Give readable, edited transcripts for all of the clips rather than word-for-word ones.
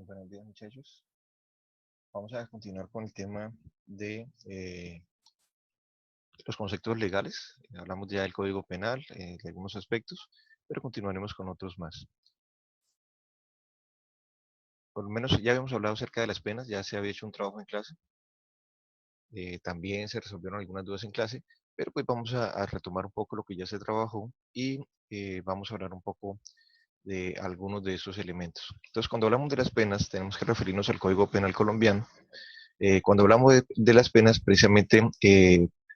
Buenos días, muchachos. Vamos a continuar con el tema de los conceptos legales. Hablamos ya del Código Penal, de algunos aspectos, pero continuaremos con otros más. Por lo menos ya habíamos hablado acerca de las penas, ya se había hecho un trabajo en clase. También se resolvieron algunas dudas en clase, pero pues vamos a retomar un poco lo que ya se trabajó y vamos a hablar un poco de algunos de esos elementos. Entonces, cuando hablamos de las penas, tenemos que referirnos al Código Penal colombiano. Cuando hablamos de las penas, precisamente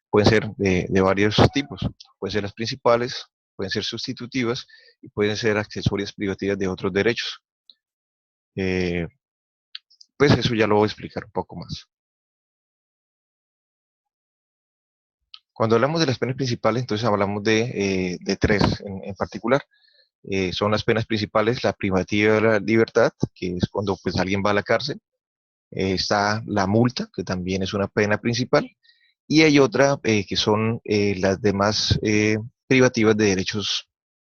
pueden ser de varios tipos. Pueden ser las principales, pueden ser sustitutivas y pueden ser accesorias privativas de otros derechos. Pues eso ya lo voy a explicar un poco más. Cuando hablamos de las penas principales, entonces hablamos de tres en particular. Son las penas principales, la privativa de la libertad, que es cuando pues, alguien va a la cárcel. Está la multa, que también es una pena principal. Y hay otra que son las demás privativas de derechos,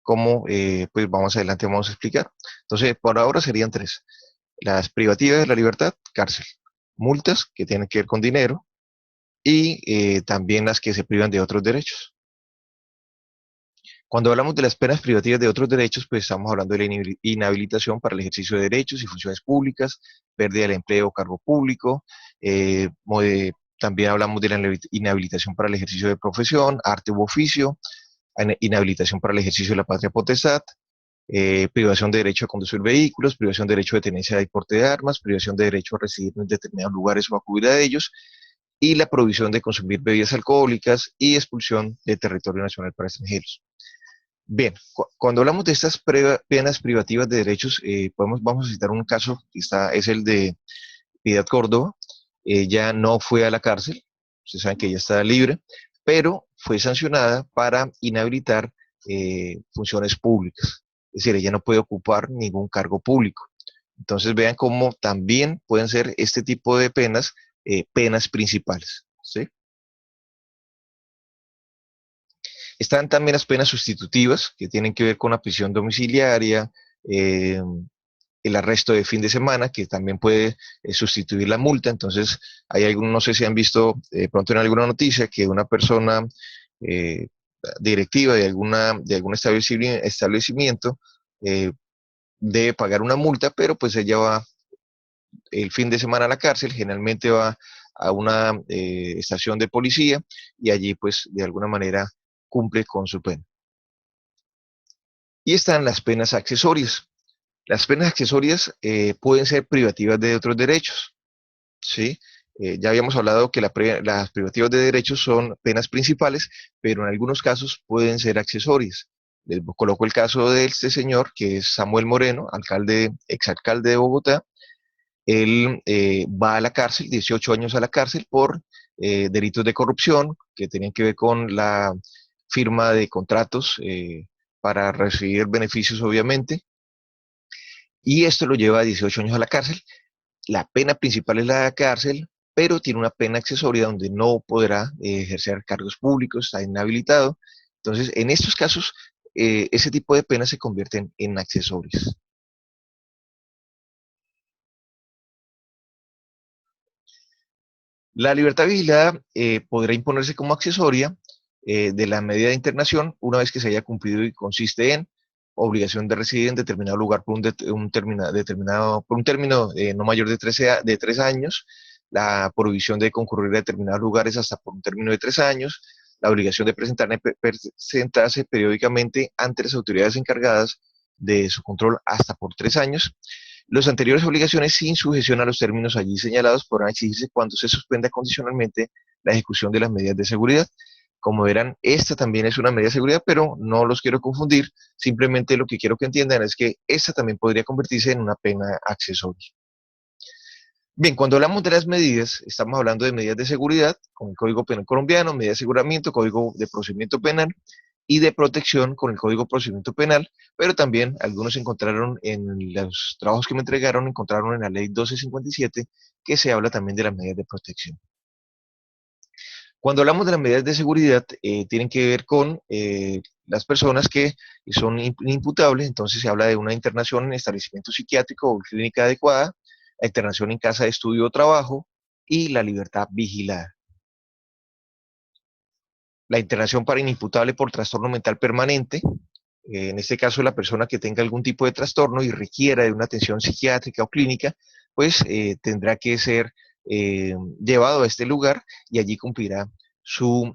como pues vamos adelante, vamos a explicar. Entonces, por ahora serían tres. Las privativas de la libertad, cárcel. Multas, que tienen que ver con dinero. Y también las que se privan de otros derechos. Cuando hablamos de las penas privativas de otros derechos, pues estamos hablando de la inhabilitación para el ejercicio de derechos y funciones públicas, pérdida del empleo o cargo público, también hablamos de la inhabilitación para el ejercicio de profesión, arte u oficio, inhabilitación para el ejercicio de la patria potestad, privación de derecho a conducir vehículos, privación de derecho de tenencia y porte de armas, privación de derecho a residir en determinados lugares o acudir a ellos, y la prohibición de consumir bebidas alcohólicas y expulsión del territorio nacional para extranjeros. Bien, cuando hablamos de estas penas privativas de derechos, vamos a citar un caso, es el de Piedad Córdoba. Ella no fue a la cárcel, ustedes saben que ella está libre, pero fue sancionada para inhabilitar funciones públicas. Es decir, ella no puede ocupar ningún cargo público. Entonces vean cómo también pueden ser este tipo de penas, penas principales, ¿sí? Están también las penas sustitutivas, que tienen que ver con la prisión domiciliaria, eh, el arresto de fin de semana, que también puede sustituir la multa. Entonces, hay algunos, no sé si han visto pronto en alguna noticia que una persona eh, directiva de algún establecimiento debe pagar una multa, pero pues ella va el fin de semana a la cárcel, generalmente va a una estación de policía y allí pues de alguna manera cumple con su pena. Y están las penas accesorias. Las penas accesorias pueden ser privativas de otros derechos, ¿sí? Ya habíamos hablado que las privativas de derechos son penas principales, pero en algunos casos pueden ser accesorias. Les coloco el caso de este señor, que es Samuel Moreno, exalcalde de Bogotá. Él va a la cárcel, 18 años a la cárcel por delitos de corrupción que tenían que ver con la firma de contratos para recibir beneficios, obviamente, y esto lo lleva a 18 años a la cárcel. La pena principal es la cárcel, pero tiene una pena accesoria donde no podrá ejercer cargos públicos, está inhabilitado. Entonces, en estos casos, ese tipo de penas se convierten en accesorias. La libertad vigilada podrá imponerse como accesoria de la medida de internación una vez que se haya cumplido y consiste en obligación de residir en determinado lugar por por un término no mayor de 3 años, la prohibición de concurrir a determinados lugares hasta por un término de 3 años, la obligación de presentarse periódicamente ante las autoridades encargadas de su control hasta por 3 años. Las anteriores obligaciones sin sujeción a los términos allí señalados podrán exigirse cuando se suspenda condicionalmente la ejecución de las medidas de seguridad. Como verán, esta también es una medida de seguridad, pero no los quiero confundir. Simplemente lo que quiero que entiendan es que esta también podría convertirse en una pena accesoria. Bien, cuando hablamos de las medidas, estamos hablando de medidas de seguridad, con el Código Penal colombiano, medidas de aseguramiento, Código de Procedimiento Penal, y de protección con el Código de Procedimiento Penal, pero también algunos encontraron en los trabajos que me entregaron, encontraron en la ley 1257, que se habla también de las medidas de protección. Cuando hablamos de las medidas de seguridad, tienen que ver con las personas que son inimputables, entonces se habla de una internación en establecimiento psiquiátrico o clínica adecuada, la internación en casa de estudio o trabajo y la libertad vigilada. La internación para inimputable por trastorno mental permanente, en este caso la persona que tenga algún tipo de trastorno y requiera de una atención psiquiátrica o clínica, pues tendrá que ser llevado a este lugar y allí cumplirá su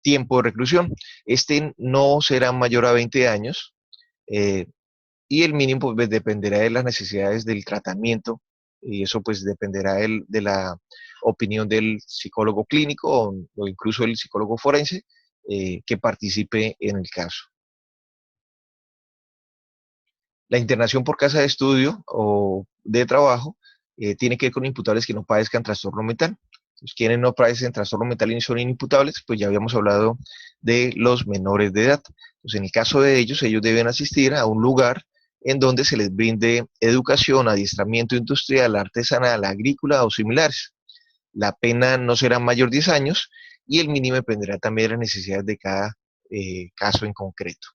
tiempo de reclusión. Este no será mayor a 20 años eh, y el mínimo pues, dependerá de las necesidades del tratamiento y eso pues dependerá de la opinión del psicólogo clínico o incluso el psicólogo forense que participe en el caso. La internación por casa de estudio o de trabajo tiene que ver con imputables que no padezcan trastorno mental. Pues, quienes no padecen trastorno mental y son inimputables, pues ya habíamos hablado de los menores de edad. Pues en el caso de ellos, ellos deben asistir a un lugar en donde se les brinde educación, adiestramiento industrial, artesanal, agrícola o similares. La pena no será mayor de 10 años y el mínimo dependerá también de las necesidades de cada caso en concreto.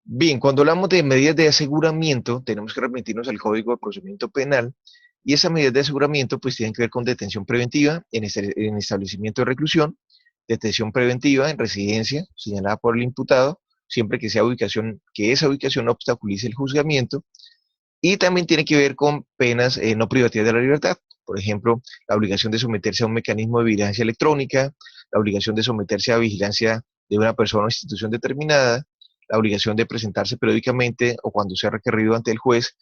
Bien, cuando hablamos de medidas de aseguramiento, tenemos que remitirnos al Código de Procedimiento Penal y esas medidas de aseguramiento pues tienen que ver con detención preventiva en establecimiento de reclusión, detención preventiva en residencia señalada por el imputado, siempre que esa ubicación no obstaculice el juzgamiento, y también tiene que ver con penas no privativas de la libertad. Por ejemplo, la obligación de someterse a un mecanismo de vigilancia electrónica, la obligación de someterse a vigilancia de una persona o institución determinada, la obligación de presentarse periódicamente o cuando sea requerido ante el juez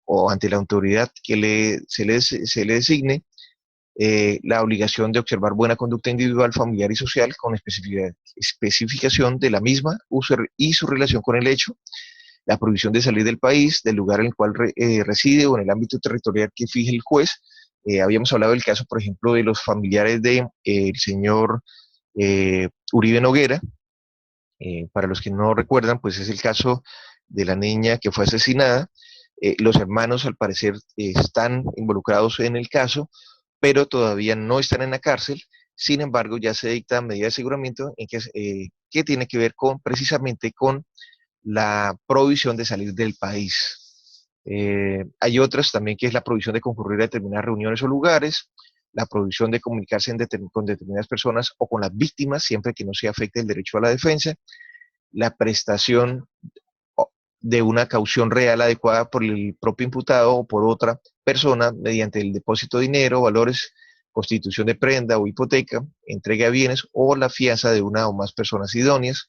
o ante la autoridad que se le designe, la obligación de observar buena conducta individual, familiar y social con especificación de la misma y su relación con el hecho, la prohibición de salir del país, del lugar en el cual reside o en el ámbito territorial que fije el juez. Habíamos hablado del caso, por ejemplo, de los familiares del señor Uribe Noguera. Para los que no recuerdan, pues es el caso de la niña que fue asesinada. Los hermanos, al parecer, están involucrados en el caso, pero todavía no están en la cárcel. Sin embargo, ya se dicta medida de aseguramiento que tiene que ver precisamente con la prohibición de salir del país. Hay otras también que es la prohibición de concurrir a determinadas reuniones o lugares, la prohibición de comunicarse con determinadas personas o con las víctimas, siempre que no se afecte el derecho a la defensa, la prestación de una caución real adecuada por el propio imputado o por otra persona mediante el depósito de dinero, valores, constitución de prenda o hipoteca, entrega de bienes o la fianza de una o más personas idóneas,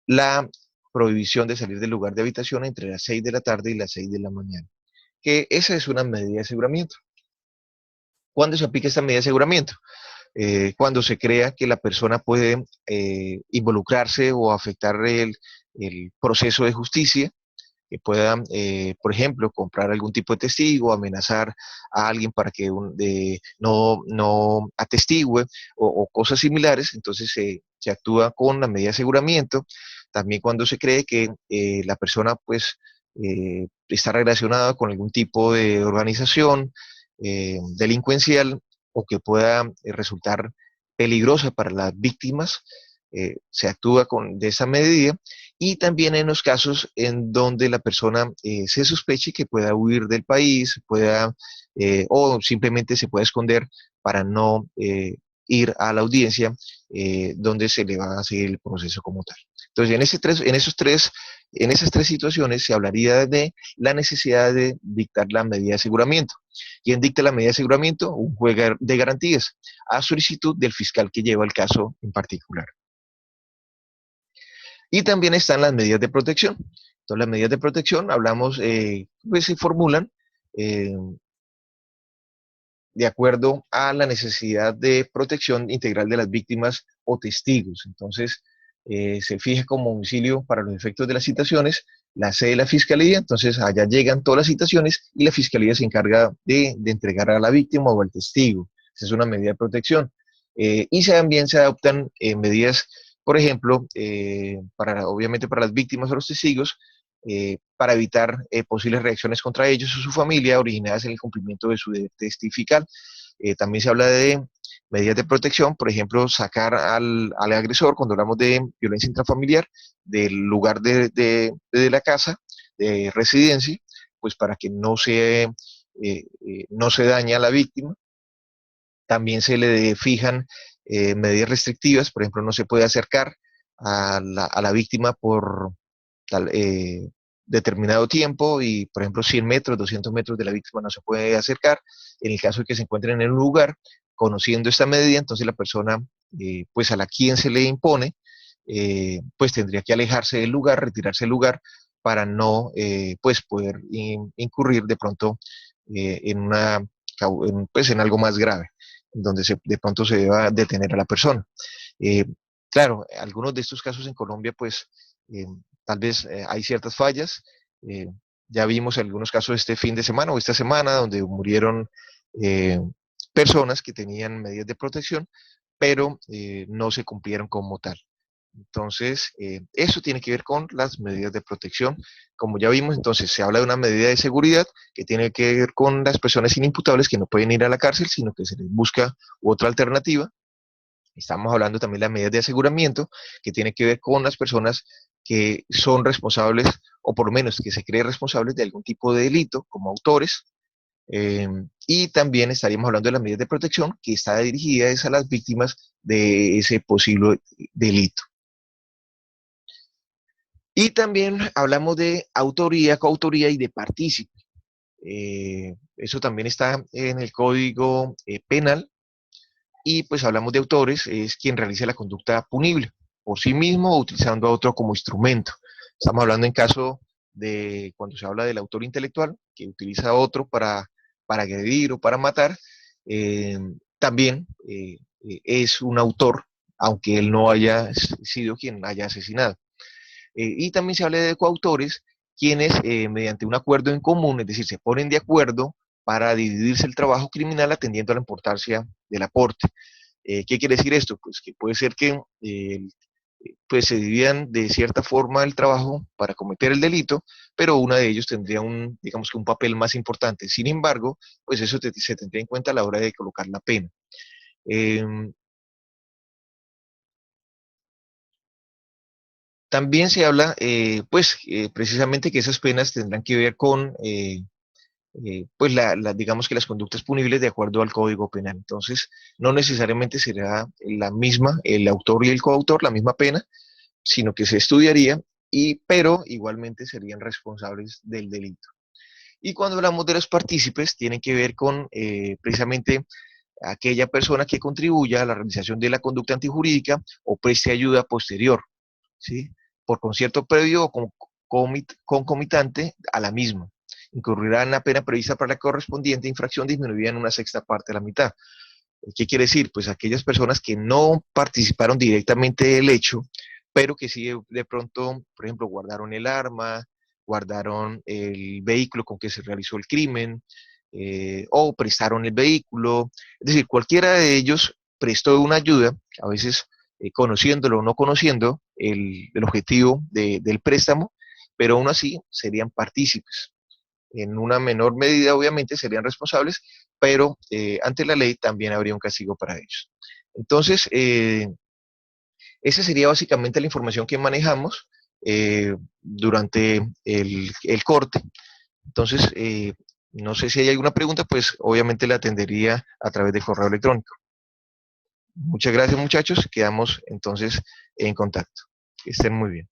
la prohibición de salir del lugar de habitación entre las 6 de la tarde y las 6 de la mañana, que esa es una medida de aseguramiento. ¿Cuándo se aplica esta medida de aseguramiento? Cuando se crea que la persona puede involucrarse o afectar el proceso de justicia, que pueda, por ejemplo, comprar algún tipo de testigo, amenazar a alguien para que no atestigue o cosas similares, entonces se actúa con la medida de aseguramiento. También cuando se cree que la persona pues está relacionada con algún tipo de organización delincuencial o que pueda resultar peligrosa para las víctimas, se actúa de esa medida. Y también en los casos en donde la persona se sospeche que pueda huir del país, o simplemente se pueda esconder para no ir a la audiencia donde se le va a seguir el proceso como tal. Entonces, en esas tres situaciones se hablaría de la necesidad de dictar la medida de aseguramiento. ¿Quién dicta la medida de aseguramiento? Un juez de garantías, a solicitud del fiscal que lleva el caso en particular. Y también están las medidas de protección. Entonces, las medidas de protección, pues se formulan eh, de acuerdo a la necesidad de protección integral de las víctimas o testigos. Entonces, se fija como domicilio para los efectos de las citaciones la sede de la fiscalía, entonces allá llegan todas las citaciones y la fiscalía se encarga de entregar a la víctima o al testigo. Esa es una medida de protección. Y también se adoptan medidas, por ejemplo, obviamente para las víctimas o los testigos, para evitar posibles reacciones contra ellos o su familia originadas en el cumplimiento de su deber testifical. También se habla de medidas de protección, por ejemplo, sacar al agresor, cuando hablamos de violencia intrafamiliar, del lugar de la casa, de residencia, pues para que no se dañe a la víctima. También se le fijan medidas restrictivas, por ejemplo, no se puede acercar a la víctima por tal, determinado tiempo y, por ejemplo, 100 metros, 200 metros de la víctima no se puede acercar. En el caso de que se encuentren en un lugar, conociendo esta medida, entonces la persona, pues a la quien se le impone, pues tendría que alejarse del lugar, retirarse del lugar para no, pues poder incurrir de pronto pues en algo más grave, donde de pronto se deba detener a la persona. Eh, claro, algunos de estos casos en Colombia, pues tal vez hay ciertas fallas. eh, ya vimos algunos casos este fin de semana o esta semana donde murieron eh, personas que tenían medidas de protección, pero no se cumplieron como tal. Entonces, eso tiene que ver con las medidas de protección. Como ya vimos, entonces se habla de una medida de seguridad que tiene que ver con las personas inimputables que no pueden ir a la cárcel, sino que se les busca otra alternativa. Estamos hablando también de las medidas de aseguramiento, que tiene que ver con las personas que son responsables, o por lo menos que se creen responsables de algún tipo de delito, como autores. Y también estaríamos hablando de las medidas de protección, que está dirigida a las víctimas de ese posible delito. Y también hablamos de autoría, coautoría y de partícipe. Eso también está en el Código Penal. Y pues hablamos de autores, es quien realiza la conducta punible por sí mismo o utilizando a otro como instrumento. Estamos hablando en caso de cuando se habla del autor intelectual, que utiliza a otro para agredir o para matar, eh, también es un autor, aunque él no haya sido quien haya asesinado. Y también se habla de coautores, quienes mediante un acuerdo en común, es decir, se ponen de acuerdo para dividirse el trabajo criminal atendiendo a la importancia del aporte. ¿Qué quiere decir esto? Pues que puede ser que pues se dividan de cierta forma el trabajo para cometer el delito, pero uno de ellos tendría digamos que un papel más importante. Sin embargo, pues eso se tendría en cuenta a la hora de colocar la pena. Eh, También se habla, pues, precisamente que esas penas tendrán que ver con, pues, digamos que las conductas punibles de acuerdo al Código Penal. Entonces, no necesariamente será la misma, el autor y el coautor, la misma pena, sino que se estudiaría, pero igualmente serían responsables del delito. Y cuando hablamos de los partícipes, tienen que ver con precisamente aquella persona que contribuya a la realización de la conducta antijurídica o preste ayuda posterior, ¿sí? Por concierto previo o concomitante a la misma. Incurrirá en la pena prevista para la correspondiente infracción disminuida en una sexta parte de la mitad. ¿Qué quiere decir? Pues aquellas personas que no participaron directamente del hecho, pero que sí de pronto, por ejemplo, guardaron el arma, guardaron el vehículo con que se realizó el crimen, o prestaron el vehículo. Es decir, cualquiera de ellos prestó una ayuda, a veces conociéndolo o no conociendo el objetivo del préstamo, pero aún así serían partícipes. En una menor medida, obviamente, serían responsables, pero ante la ley también habría un castigo para ellos. Entonces, esa sería básicamente la información que manejamos durante el corte. Entonces, no sé si hay alguna pregunta, pues obviamente la atendería a través del correo electrónico. Muchas gracias, muchachos. Quedamos entonces en contacto. Que estén muy bien.